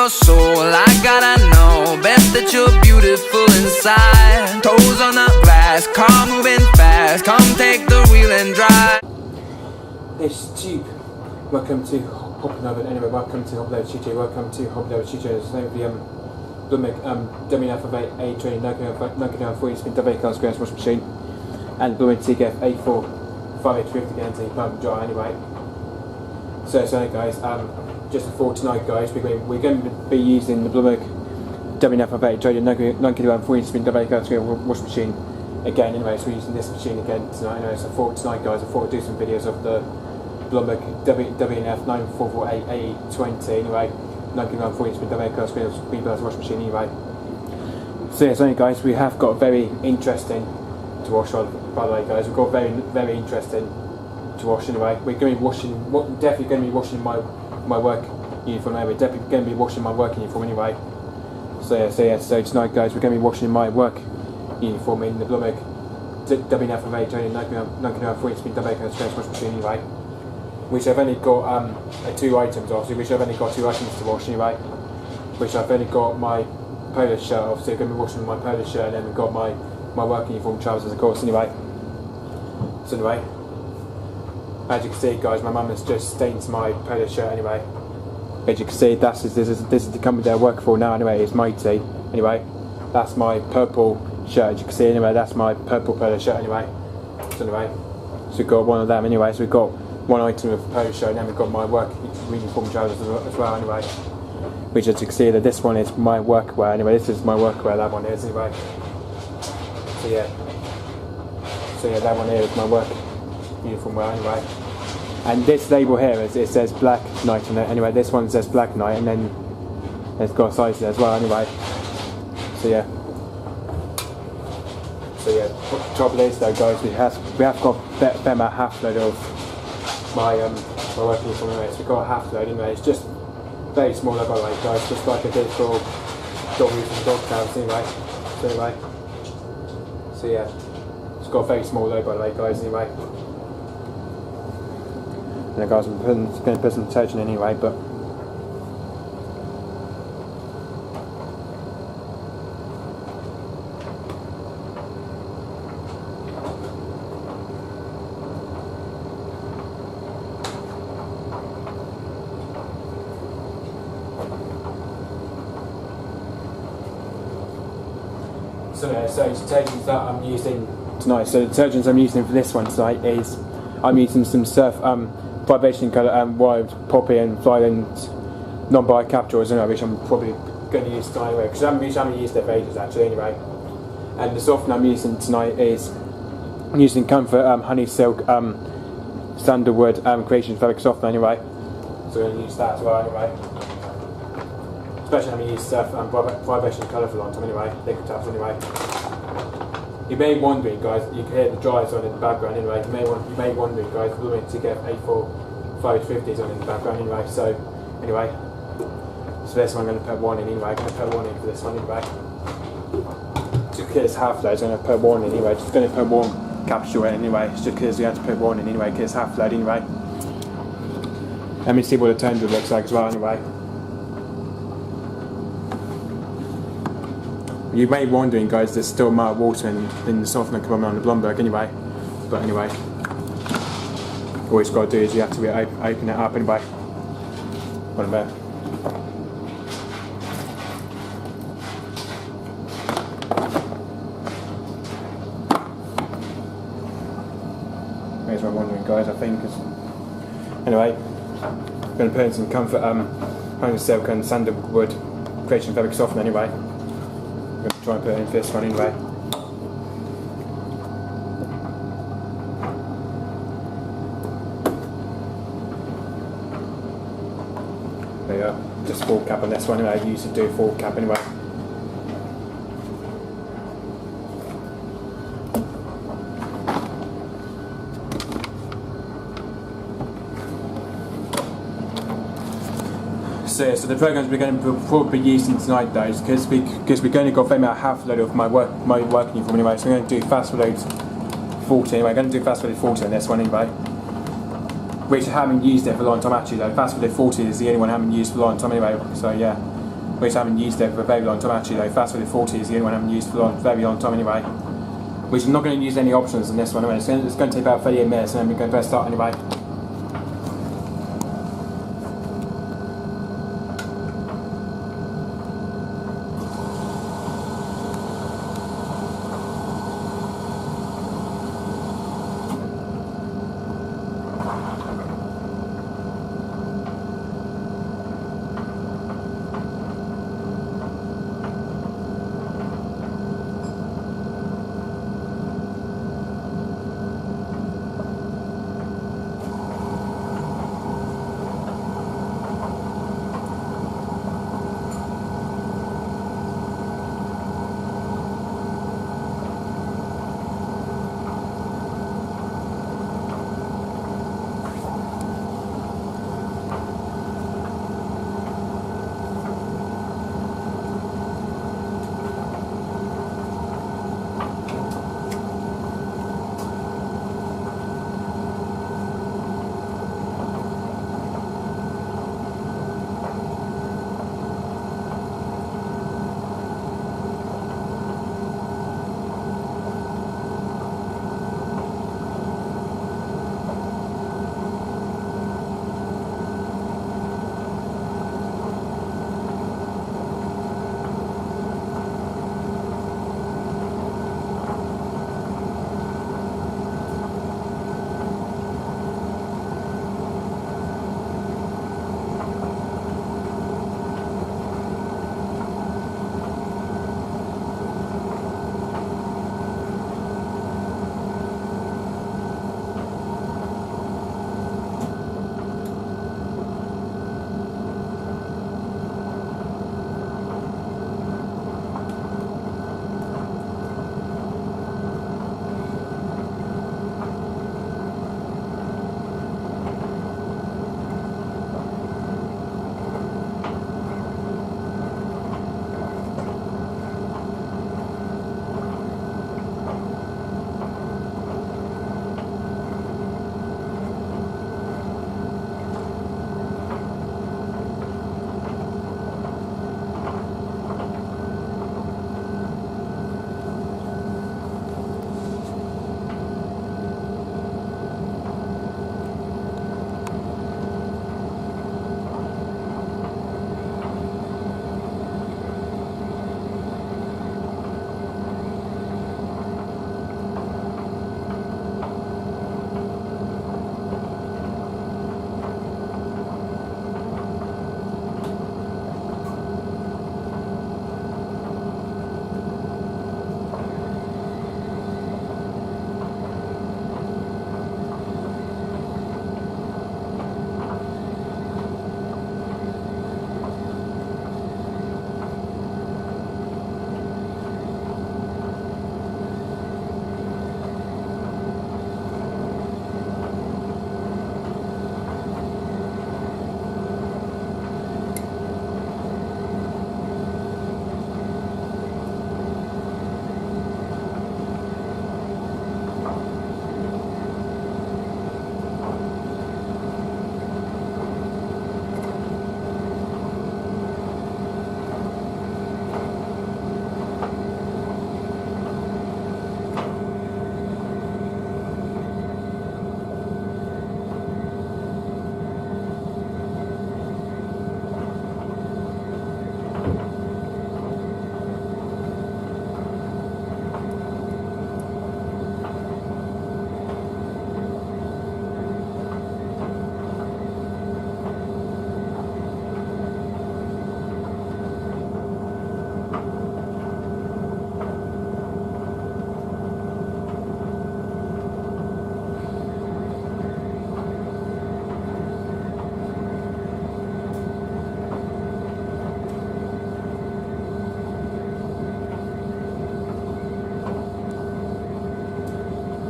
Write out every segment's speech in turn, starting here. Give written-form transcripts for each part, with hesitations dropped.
your soul, I gotta know. Best that you're beautiful inside. Toes on the glass, car moving fast. Come take the wheel and drive. It's cheap. Welcome to Hopping Over. Anyway, welcome to Hopping Over Studio. Welcome to Hopping Over Studio. It's the name of the Blomberg WNF9448 AE20 9940 spin double A class ground wash machine, and Blomberg A45850 again to pump dry anyway. So guys, just before tonight, guys, we're going to be using the Blomberg WNF9448 9940 spin double A class ground wash machine again. Anyway, so we're using this machine again tonight. Anyway, so for tonight, guys, I thought I'd do some videos of the Blomberg WNF9448 AE20 anyway. 9940 spin double A class ground wash machine anyway. So yes, anyway, guys, we have got very interesting to wash on. By the way, guys, we've got very interesting to wash anyway. We're going to be washing, definitely going to be washing my work uniform anyway. Definitely going to be washing my work uniform anyway. So tonight, guys, we're going to be washing my work uniform in the Blomberg WNF9448 9940 spin double A class ground wash machine anyway. Which I've only got two items, obviously, which I've only got two items to wash anyway. Which I've only got my polo shirt, obviously I'm going to be washing my polo shirt, and then we've got my work uniform trousers, of course, anyway. So anyway, as you can see, guys, my mum has just stained my polo shirt anyway. As you can see, this is the company that I work for now anyway, it's Mighty. Anyway, that's my purple shirt, as you can see anyway, that's my purple polo shirt anyway. So anyway, so we've got one of them anyway, so we've got one item of polo shirt, and then we've got my work uniform trousers as well anyway. Which, as you can see, that this one is my workwear anyway, this is my workwear, that one is anyway. So yeah, that one here is my work uniform wear anyway. And this label here, it says Black Knight on it anyway, this one says Black Knight, and then it's got a size there as well anyway. So yeah, what the trouble is though, guys, we have got them a half load of my work uniform anyway, so we've got a half load anyway. It's just very small by the way, guys, just like I did for doggies and dog tails anyway. So yeah, it's got a very small load by the way, guys, anyway. And then, guys, I'm going to put some detergent anyway, but so detergents that I'm using tonight. So the detergents I'm using for this one tonight is I'm using some surf vibration colour wild poppy and flyland non-bi-capitals anyway, which I'm probably going to use tonight anyway, because I haven't used it for ages actually anyway. And the softener I'm using tonight is I'm using Comfort Honey Silk Sandalwood Creation Fabric Softener anyway. So I'm going to use that as well anyway. Especially having used vibration colour for a long time anyway, liquid tabs anyway. You may be wondering, guys, you can hear the dryers on in the background anyway. You may be wondering, guys, we're going to get A45850s on in the background anyway. So this one I'm going to put one in anyway. I'm going to put one in for this one anyway. Just because it's half load, I'm going to put one in anyway. Just going to put one capsule in anyway. It's just because we have to put one in anyway, because it's half load anyway. Let me see what the tone looks like as well anyway. You may be wondering, guys, there's still mild water in the softener coming on the Blomberg anyway. But anyway, all you've got to do is you have to open it up anyway. What about? That's what I'm wondering, guys. I think anyway, I'm going to put in some Comfort Honey Silk and Sandalwood Creation Fabric Softener anyway. I'm going to try and put it in for this one anyway. There you go, just full cap on this one anyway. I used to do full cap anyway. So the programs we're going to probably be using tonight, though, is because we're going to go about half a load of my work uniform anyway. So we're going to do fast load 40 anyway. I'm going to do fast load 40 on this one anyway. Which I haven't used it for a long time actually though. Fast load 40 is the only one I haven't used for a long time anyway. So yeah. which I haven't used it for a very long time actually though. Fast Forward 40 is the only one I haven't used for a very long time anyway. Which I'm not going to use any options on this one anyway. It's going to take about 38 minutes and then we're going to press start anyway.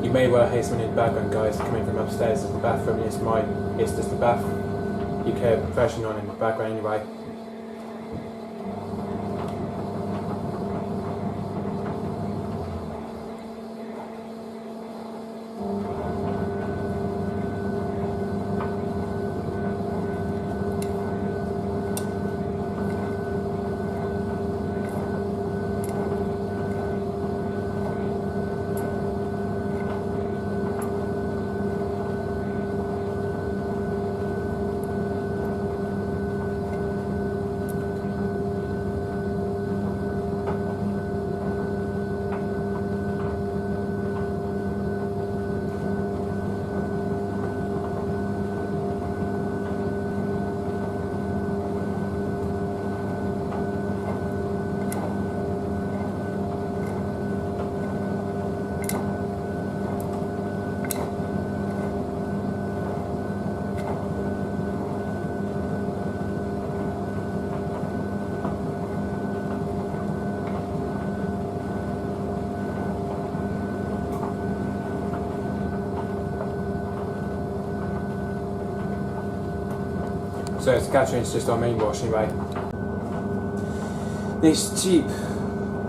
You may well hear someone in the background, guys, coming from upstairs to the bathroom. It's just the bath UK compression on in the background anyway. So it's Catherine's just our main wash anyway. This cheap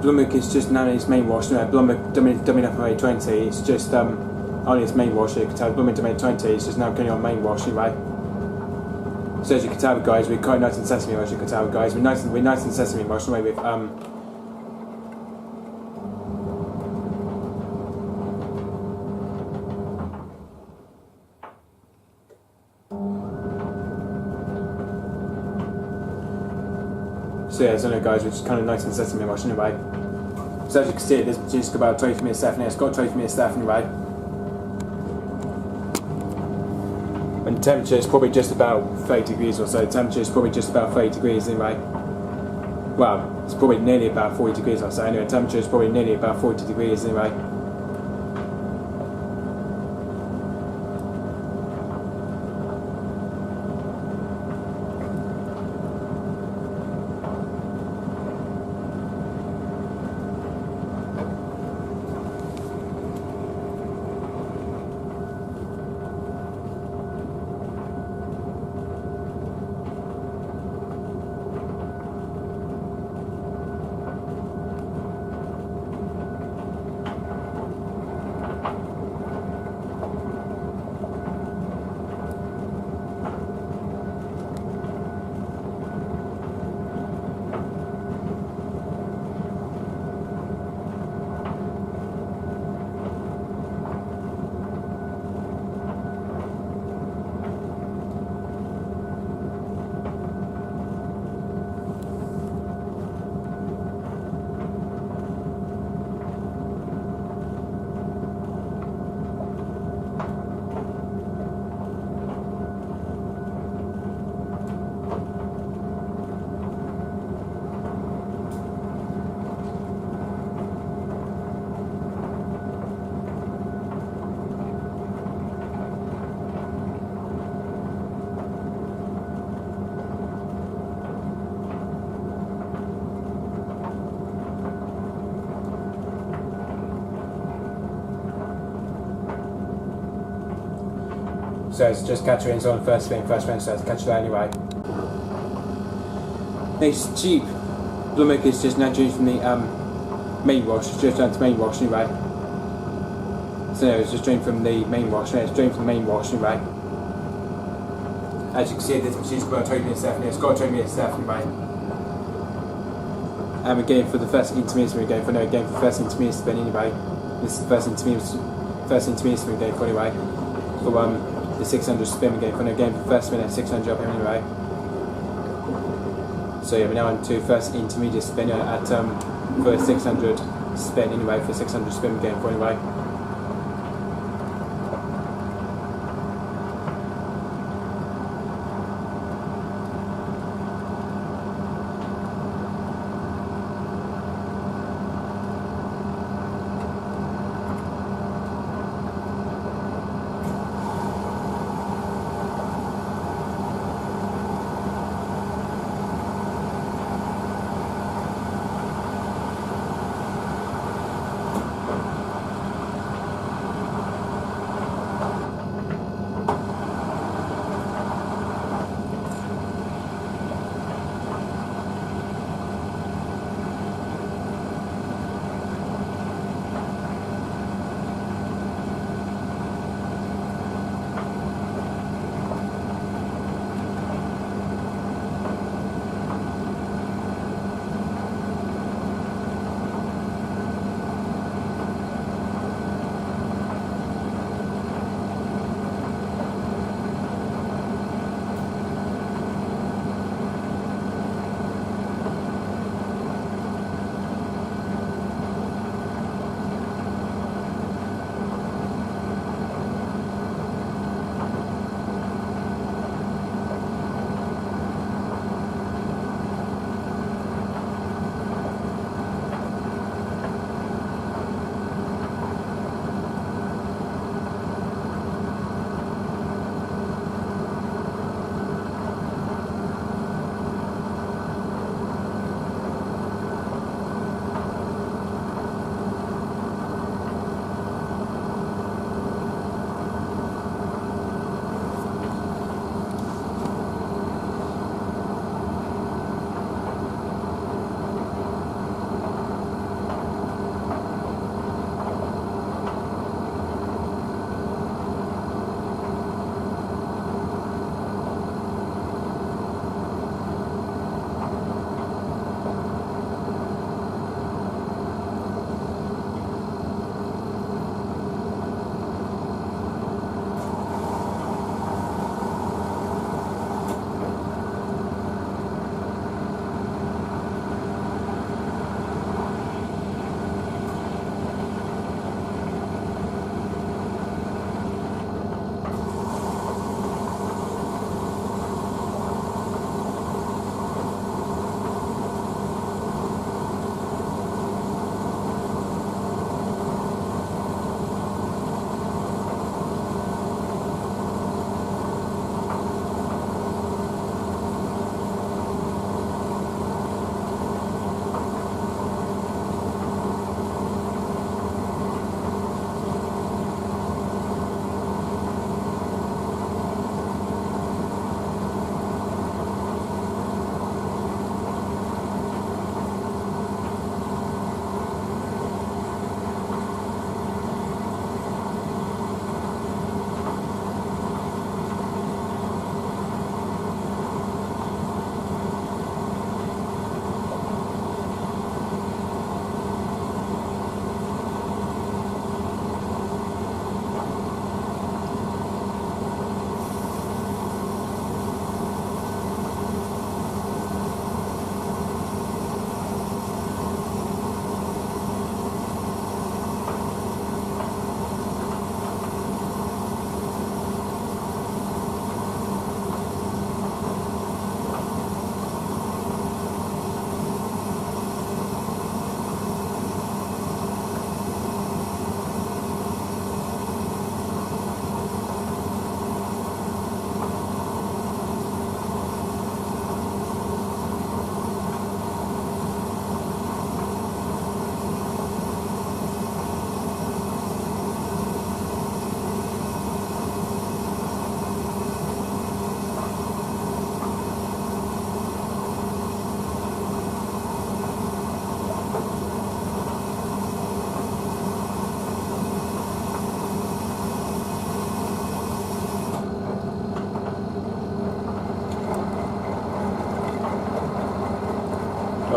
Blomberg is just now its main wash anyway. Blomberg WNF9448 it's just only its main wash. You can tell Blomberg WNF9448 is just now going on main wash anyway. So as you can tell guys, we're quite nice and sesame wash, you can tell guys. We're nice and sesame wash anyway with so yeah, so no guys, we're just kind of nice and sesame wash anyway. So as you can see, this is just about 20 minutes left, and it's got 20 minutes left anyway. And the temperature is probably just about 30 degrees or so. The temperature is probably just about 30 degrees anyway. Well, it's probably nearly about 40 degrees or so. Anyway, the temperature is probably nearly about 40 degrees anyway. So it's just Catherine's on first spin, so it's catch that anyway. It's cheap. Blomberg is just now changed from the main wash, it's just down to main wash anyway. So no, it's just drained from the main wash, it's drained from the main wash anyway. As you can see, this machine's got 20 minutes left, it's got 20 minutes left anyway. And we're going for the first intermediate, we're going for the first intermediate spin anyway. This is the first intermediate spin we're going for anyway. For the 600 spin we're going for the first spin at 600 up anyway. So yeah, we're now on to first intermediate spin at for 600 spin anyway, for 600 spin we're going for anyway.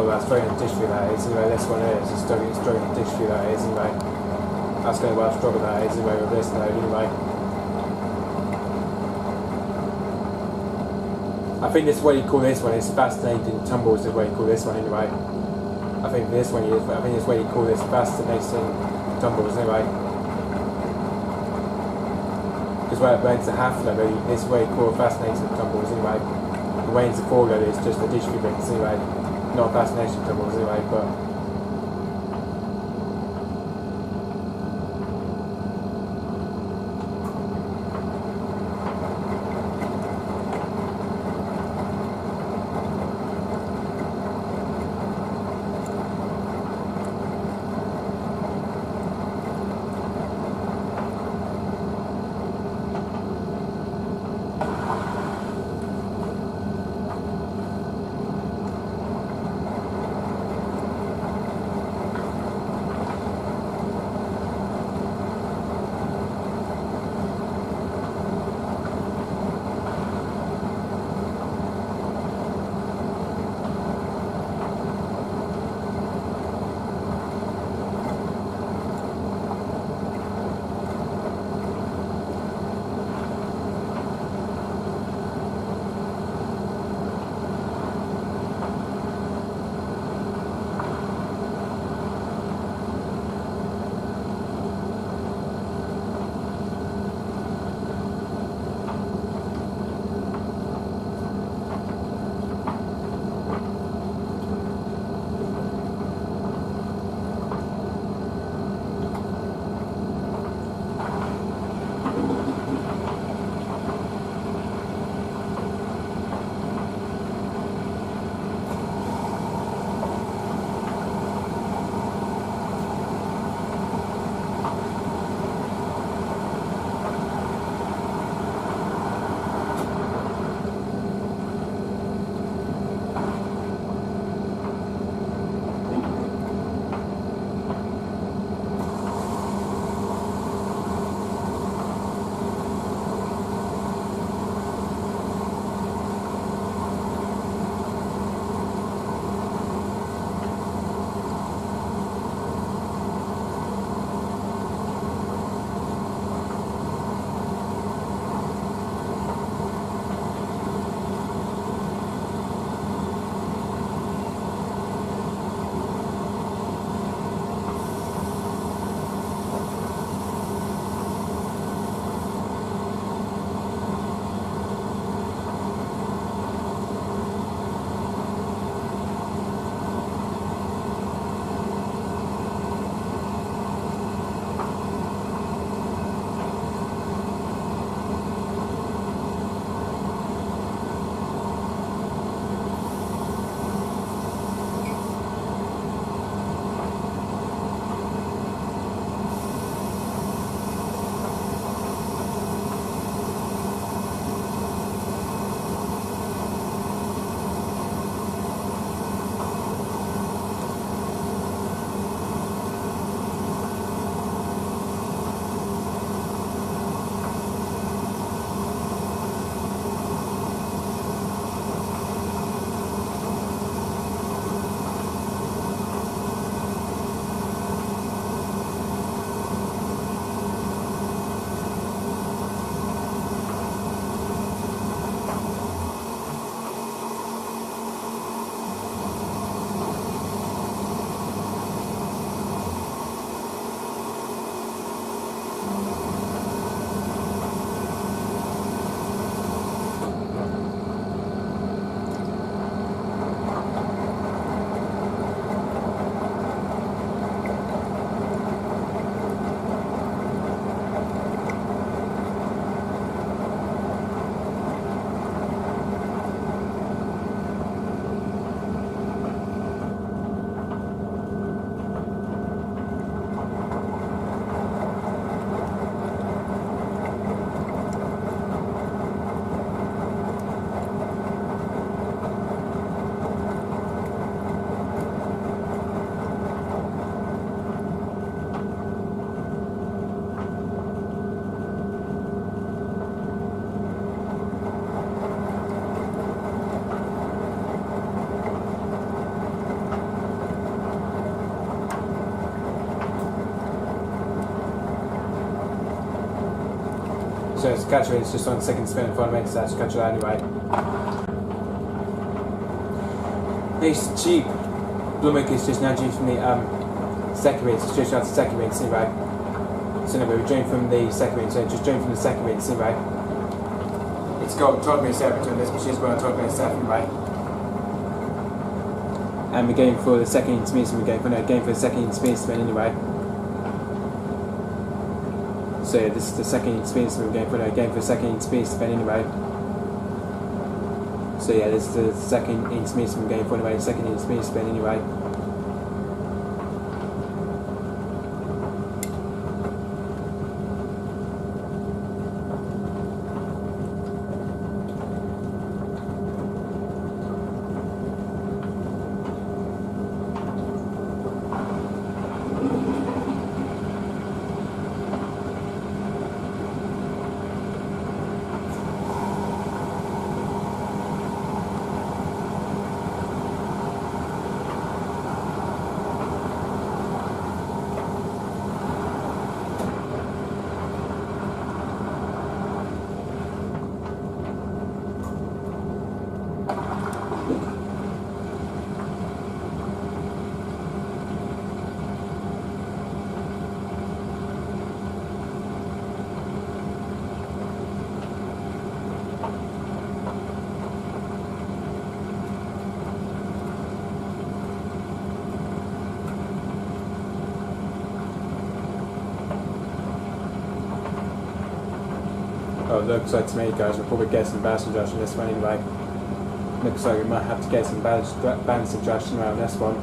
Oh, that's straight in dish through that is, anyway, this one is, it's straight in dish through that is, anyway. That's going to be well stronger that is, anyway, with this node, anyway. I think this is what you call this one, it's fascinating tumbles is what you call this one, anyway. I think this one is, I think it's what you call this fascinating tumbles, anyway. Because where it burns the half level, this is what you call fascinating tumbles, anyway. The way into full load is just the dish through bits, anyway. Not fascination tumbles, anyway, but. So it's catcher, it's just on second spin and fundamental stats, catcher that anyway. Ace cheap. Blomberg is just now due from the second read, it's just out to second read, anyway. So no, we're drawing from the second read, so just drawing from the second read, anyway. It's got 12 minutes there between this, which is about 12 minutes there, anyway. And we're going for the second intermediate, we're going for the second intermediate spin anyway. So yeah, this is the second intermediate spin, we're going for the second intermediate spin anyway. So yeah, this is the second intermediate spin, we're going for anyway, second intermediate spin anyway. Oh, looks like to me, guys, we'll probably get some balance adjustment on this one anyway. Looks like we might have to get some balance adjustment around this one.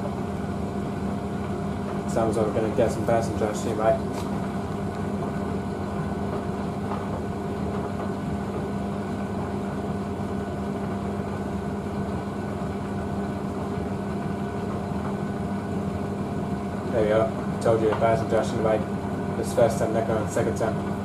Sounds like we're going to get some balance adjustment anyway. There we are. Told you a balance adjustment anyway. This first time, they're going on second time.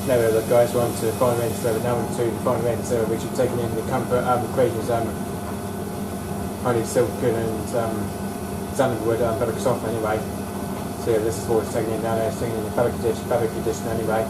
There we go, guys, we're on to the final range server, now on to the final range server, which is taking in the comfort equations, highly silicon and sandalwood fabric soft anyway. So yeah, this is what it's taking in now, it's taking in the fabric edition anyway.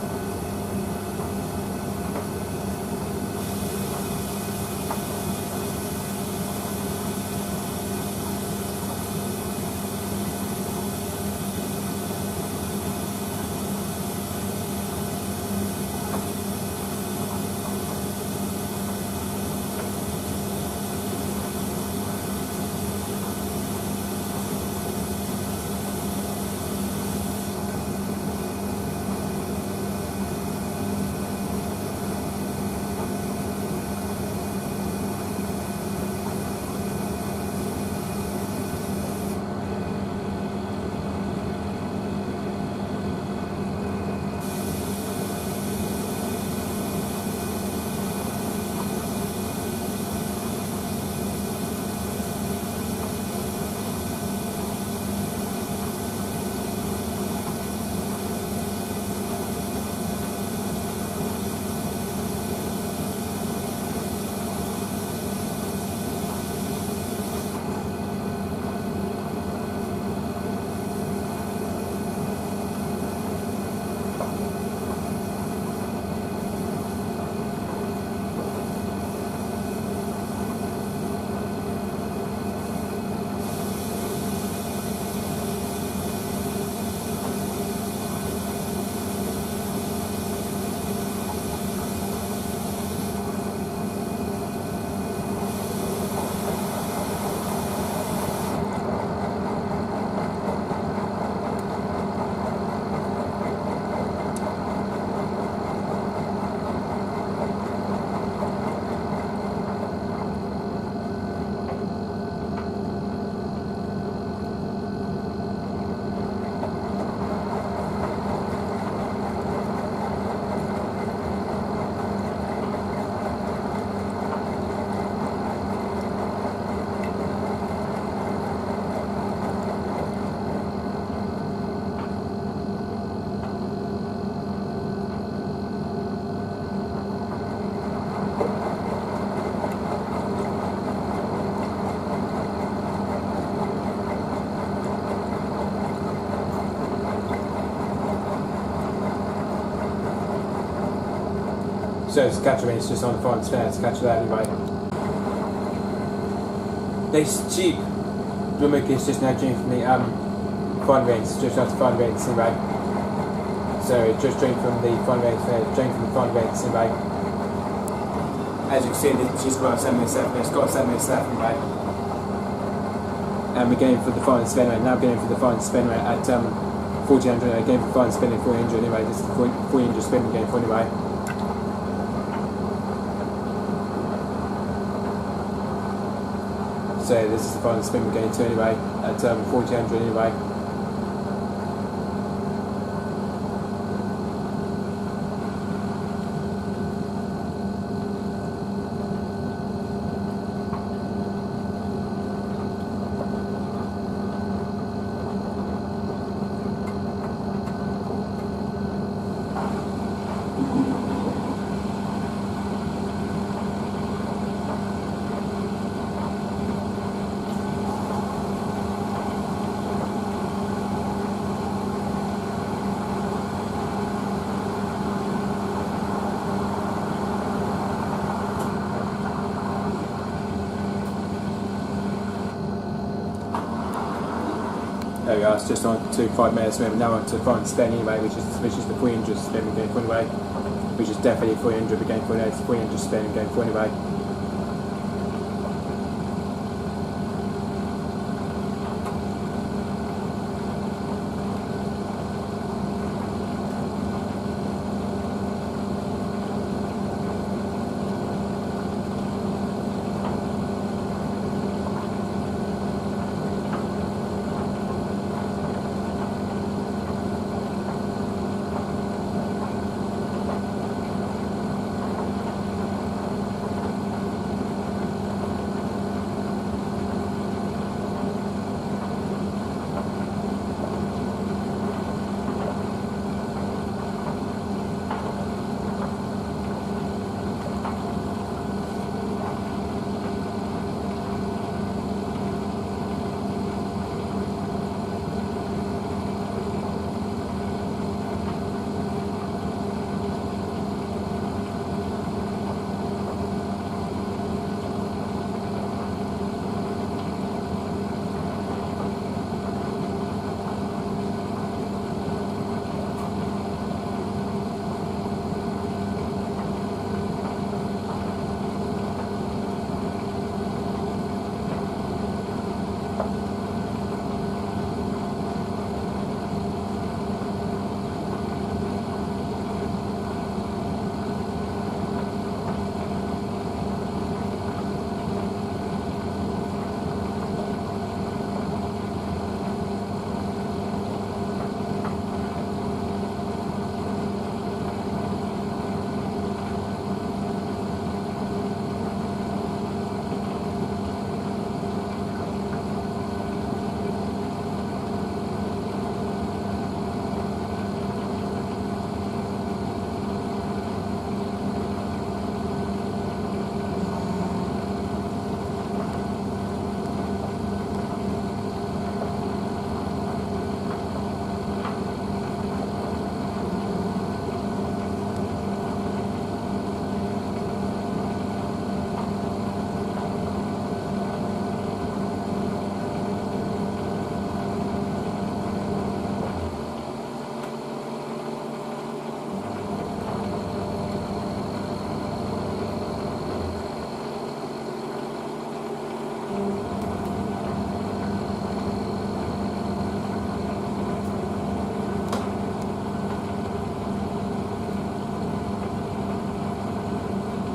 So it's catcher it's just on the front spin, it's catcher that anyway. This cheap Blomberg is just now drinking from the front range, just after front range anyway. So it just drink from the front range, anyway. As you can see, she's got 7 minutes left, it's got 7 minutes left anyway. And we're going for the final spin rate, now going for the final spin rate at 1400, going for the final spin at 400 anyway, this is the 400 spin we're going for anyway. So this is the final spin we're going to anyway, at 1400 anyway. There we go, it's just on to 5 minutes swim, now on to the final spin anyway, which is the 300 spin we're going for anyway, which is definitely 300 we're going for anyway, it's 300 spin we're going for anyway.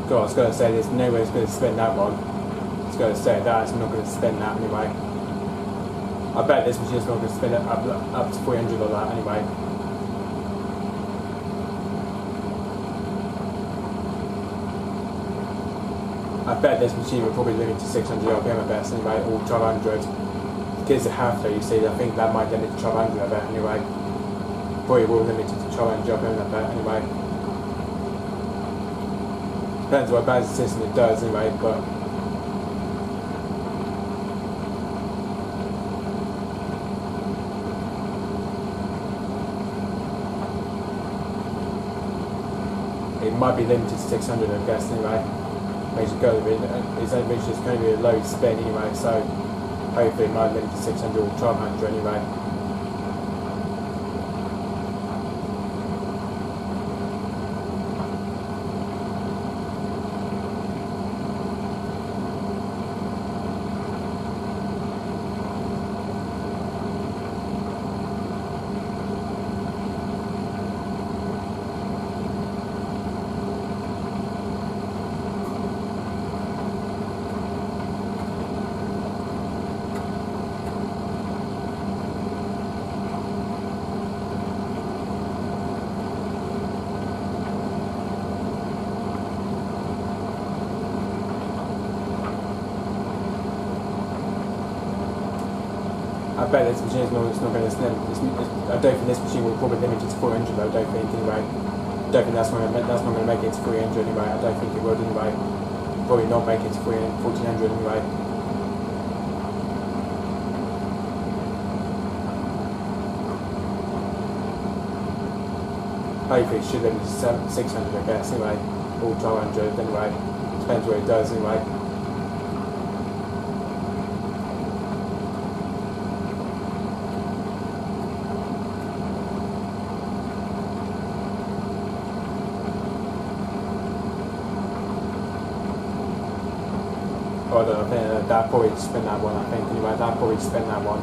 God, I was going to say there's no way it's going to spin that one. I was going to say that it's not going to spin that anyway. I bet this machine's not going to spin it up to 300 on that anyway. I bet this machine will probably limit to 600 RPM at best anyway, or 1200. Because it have to, you see, I think that might limit to 1200 I bet anyway. Probably will limit it to 1200 RPM I bet anyway. Depends what balance system it does anyway, but it might be limited to 600, I guess, anyway. Makes it go a bit, it's going to be a low spin anyway, so hopefully it might limit to 600 or 1200 anyway. I bet this machine is not going to snap. I don't think this machine will probably limit it to 400 though, I don't think anyway. I don't think that's not going to make it to 300 anyway, I don't think it would anyway. Probably not make it to 1400 anyway. Hopefully it should limit to 600 I guess anyway, or 1200 anyway. Depends what it does anyway. I don't know, I think that'll probably spin that one, I think anyway, that'll probably spin that one.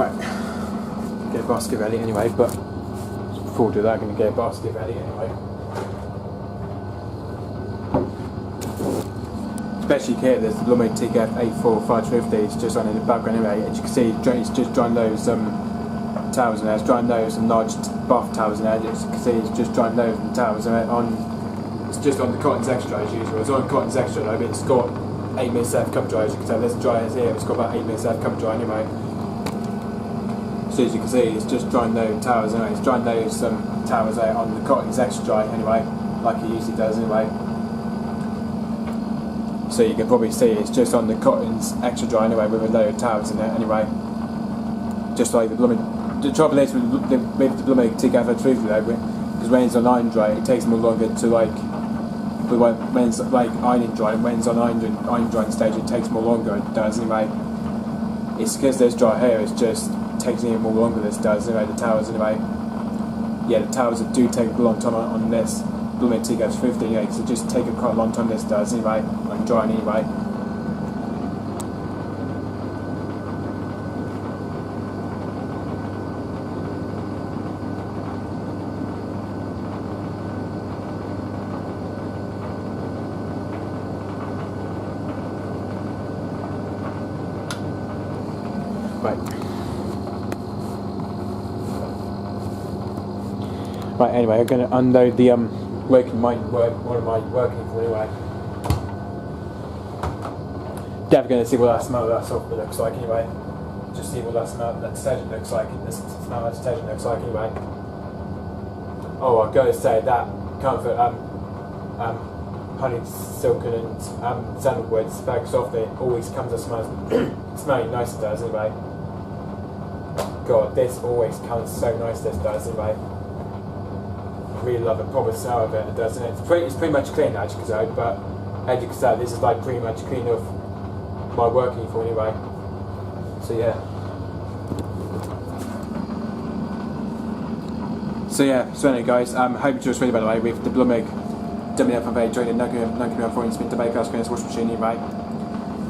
Right, get a basket ready anyway, but before we do that I'm going to get a basket ready anyway. Especially here, there's the Blomberg AE20 it's just on in the background anyway. As you can see, it's just drying those towels in there. It's drying those and large bath towels in there. As you can see, it's just drying those and towels in there. It's just on the Cotton's Extra as usual. It's on Cotton's Extra though, but it's got 8 minutes left cover dry. As you can tell, this dry is here. It's got about 8 minutes left cover dry anyway. So as you can see, it's just drying those towels anyway. It's drying those towels out on the Cotton's Extra dry anyway, like it usually does anyway. So you can probably see it's just on the Cotton's Extra dry anyway, with a load of towels in it anyway. Just like the Blomberg. The trouble is with the Blomberg AE20 though, because when it's on iron dry, it takes more longer to when it's like ironing dry, and when it's on iron drying stage, it takes more longer. It does anyway. It's because there's dry hair. It's just takes even more longer. This does anyway. The towels anyway. Yeah, the towels do take a long time on this Blomberg AE20 anyway, because it just take quite a long time. This does anyway, on drying anyway. Right, anyway, I'm going to unload the one of my working for anyway. Definitely going to see what that smell of that software looks like anyway. Just see what that smell, that detergent looks like. This smell of that detergent looks like anyway. Oh, I've got to say that comfort honey silken and sandalwood very softly always comes and smelling nice. It does anyway. God, this always comes so nice. This does anyway. I really love the proper smell of it. It does, and it's pretty much clean as you can say. But as you can say, this is like pretty much clean off my working for anyway. So yeah. So anyway guys, hope you enjoyed by the way with the Blomberg WNF9448 joining 9 spin debate cast screen washing machine anyway.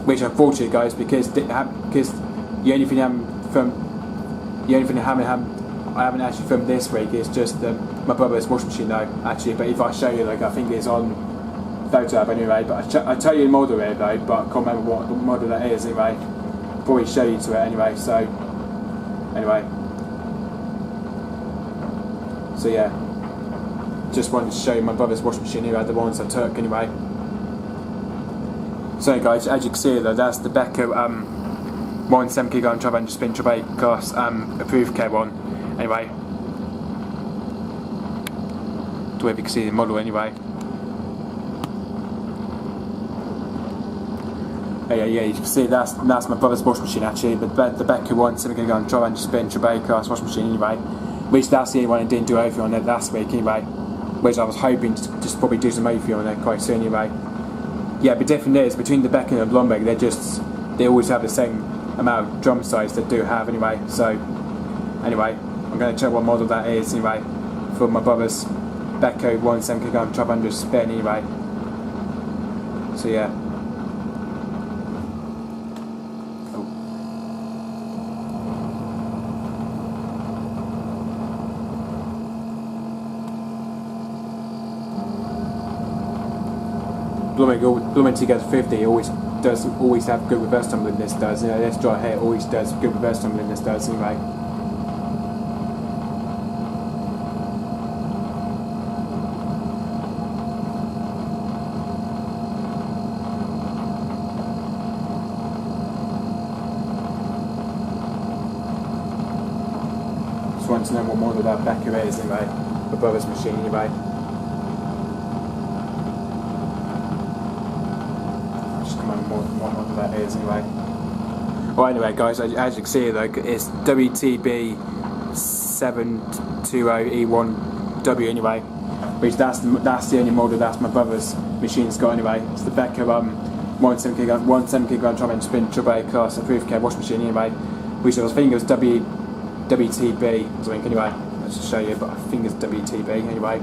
Which unfortunately guys, because the only thing I haven't actually filmed this week is just my brother's washing machine though, actually, but if I show you, like, I think it's on photo app anyway, but I tell you the model here though, but I can't remember what model that is anyway. I'll probably show you to it anyway, so yeah, just wanted to show you my brother's washing machine here, the ones I took anyway. So guys, as you can see though, that's the Becca 1.7 kg 1200 spin triple class approved care one anyway. To where you can see the model anyway. Yeah, you can see that's my brother's washing machine actually, but the Becca 1.7 kg 1200 spin triple class washing machine anyway. Which that's the only one I didn't do overview on it last week anyway. Which I was hoping to just probably do some overview on it quite soon anyway. Yeah, but different is between the Becca and Blomberg, they always have the same amount of drum size they do have anyway. So anyway, I'm going to check what model that is anyway for my brother's Becca 1.7 kg 1200 spin anyway. So yeah. Blomberg AE20 always have good reverse tumbling. This does. You know, this dry hair always does good reverse tumbling. This does anyway. Just want to know what model that Becca is anyway. My brother's machine anyway. What model that is anyway. Well anyway guys, as you can see though, it's WTB720E1W anyway, which that's the only model that's my brother's machine's got anyway. It's the Becca 1.7 kg 1200 spin triple class approved care washing machine anyway, which I think it was WTB or something anyway. Let's just show you, but I think it's WTB anyway.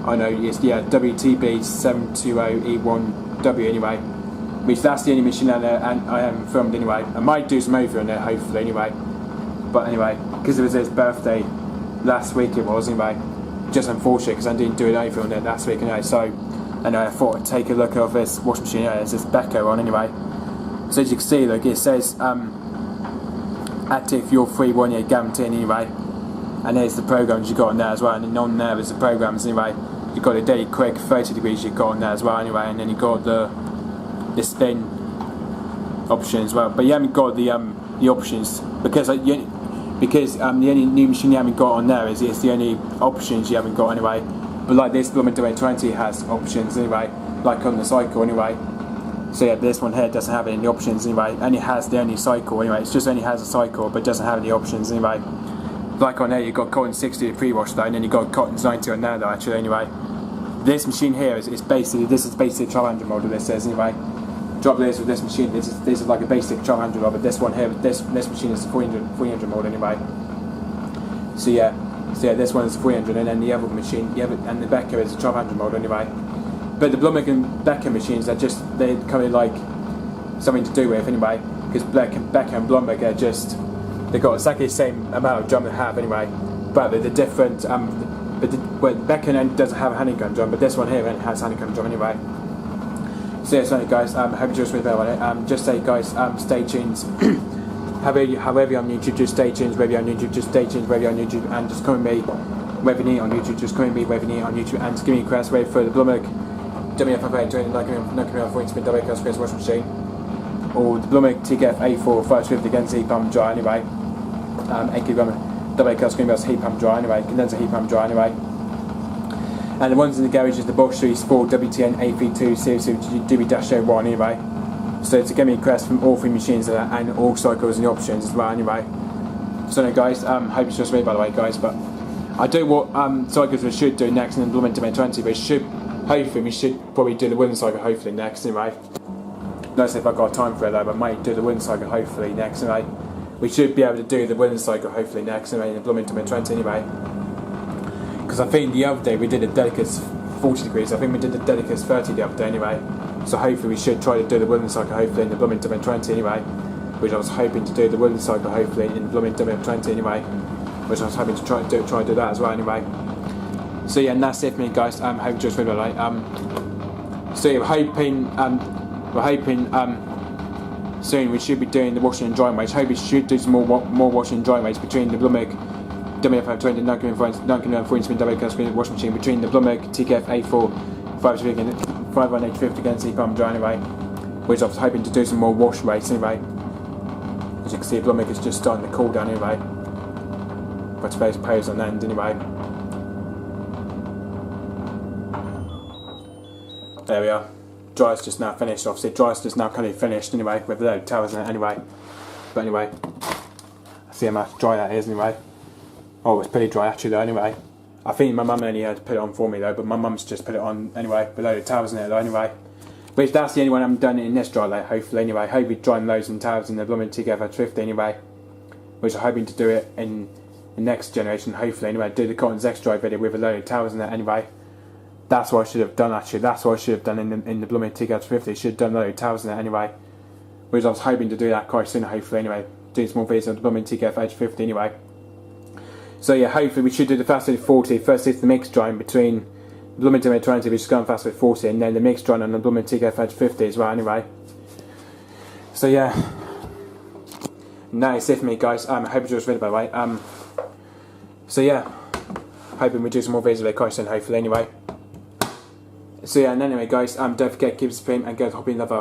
I know it's WTB720E1W anyway, which that's the only machine and I haven't filmed anyway. I might do some over on there hopefully anyway, but anyway, because it was his birthday last week, it was anyway. Just unfortunate because I didn't do it over on it last week anyway. So anyway, I thought I'd take a look at this washing machine. There's this Beko on anyway. So as you can see, look, it says active your free 1 year guarantee anyway. And there's the programs you got on there as well. And then on there is the programs anyway. You got a daily quick 30 degrees you got on there as well anyway. And then you got the spin option as well. But you haven't got the options because the only new machine you haven't got on there is the only options you haven't got anyway. But like this Blomberg WN20 has options anyway, like on the cycle anyway. So yeah, this one here doesn't have any options anyway. Only has the only cycle anyway. It just only has a cycle, but doesn't have any options anyway. Like on there, you've got cotton 60 pre-wash though, and then you've got cotton's 90 on there though actually anyway. This machine here is basically 1200 model. This says anyway. Drop this with this machine. This is like a basic 1200 model, but this one here, this machine is 300 model anyway. So yeah, this one is 300, and then the other machine, and the Beko is a 1200 model anyway. But the Blomberg and Beko machines are just they're kind of like something to do with anyway, because Beko and Blomberg are just they've got exactly the same amount of drum they have anyway, but they're different. Beko doesn't have a honeycomb drum, but this one here has honeycomb drum anyway. So yeah, so guys, hope you enjoyed this video on it. Just say guys, stay tuned. However you're on YouTube, just stay tuned. Whether you're on YouTube, just stay tuned. Whether you're on YouTube, and just comment me. Whether you need on YouTube, just comment me. Whether you need on YouTube, and just give me a request. Wait for the Blomberg WNF9448 knocking spin double cross washing machine, or the Blomberg TKF A4550 against heat pump dry anyway. 8 kg double cross screen bus heat pump dry anyway. Condenser heat pump dry anyway. And the ones in the garage is the Bosch Series 4 WTN A32 Series DB-01 anyway. So to get me a request from all 3 machines and all cycles and the options as well anyway. So anyway guys, hope you just me by the way guys, but I do what cycles we should do next in the Blomberg WN20, but we should probably do the wooden cycle hopefully next anyway. Don't say if I've got time for it though, but I might do the wooden cycle hopefully next anyway. We should be able to do the wooden cycle hopefully next anyway in the Blomberg WN20 anyway. Because I think the other day we did a Delica's 40 degrees, I think we did the Delica's 30 the other day anyway. So hopefully we should try to do the wooden cycle hopefully in the Blomberg WN20 anyway. Which I was hoping to do the wooden cycle hopefully in the Blomberg WN20 anyway. Which I was hoping to try to do that as well anyway. So yeah, and that's it for me guys. Hope you enjoyed the video like. So yeah, we're hoping soon we should be doing the washing and drying weights. Hope we should do some more washing and drying weights between the Blomberg WNF20 9.4 spin double cross screen washing machine, between the Blomberg TKF A4550 against heat pump dry anyway, which I was hoping to do some more wash weights anyway. As you can see, Blomberg is just starting to cool down anyway. Got today's pose on end anyway. There we are. Dryer's just now finished. Obviously, dryer's just now kind of finished anyway, with a load of towels in it anyway. But anyway, see how much dry that is anyway. Oh, it's pretty dry actually though anyway. I think my mum only had to put it on for me though, but my mum's just put it on anyway, with a load of towels in it though anyway. Which that's the only one I haven't done it in this dry light hopefully anyway. Hope we're drying loads and towels in the Blomberg TKF 50 anyway. Which I'm hoping to do it in the next generation hopefully anyway. Do the Cotton's X dry video with a load of towels in it anyway. That's what I should have done actually. That's what I should have done in the Blomberg TKF 50. Should have done a load of towels in it anyway. Which I was hoping to do that quite soon hopefully anyway. Doing some more videos on the Blomberg TKF 50 anyway. So yeah, hopefully we should do the Fast 40. First it's the mix drying between the Blomberg WN20, which is going Fast 40, and then the mix drying on the Blomberg TKF 50 as well anyway. So yeah, that's it for me guys. I hope you enjoyed this video by the way. So yeah, hoping we do some more videos like quite soon hopefully anyway. So yeah, and anyway guys, don't forget, keep it supreme and go to Hobby Lover.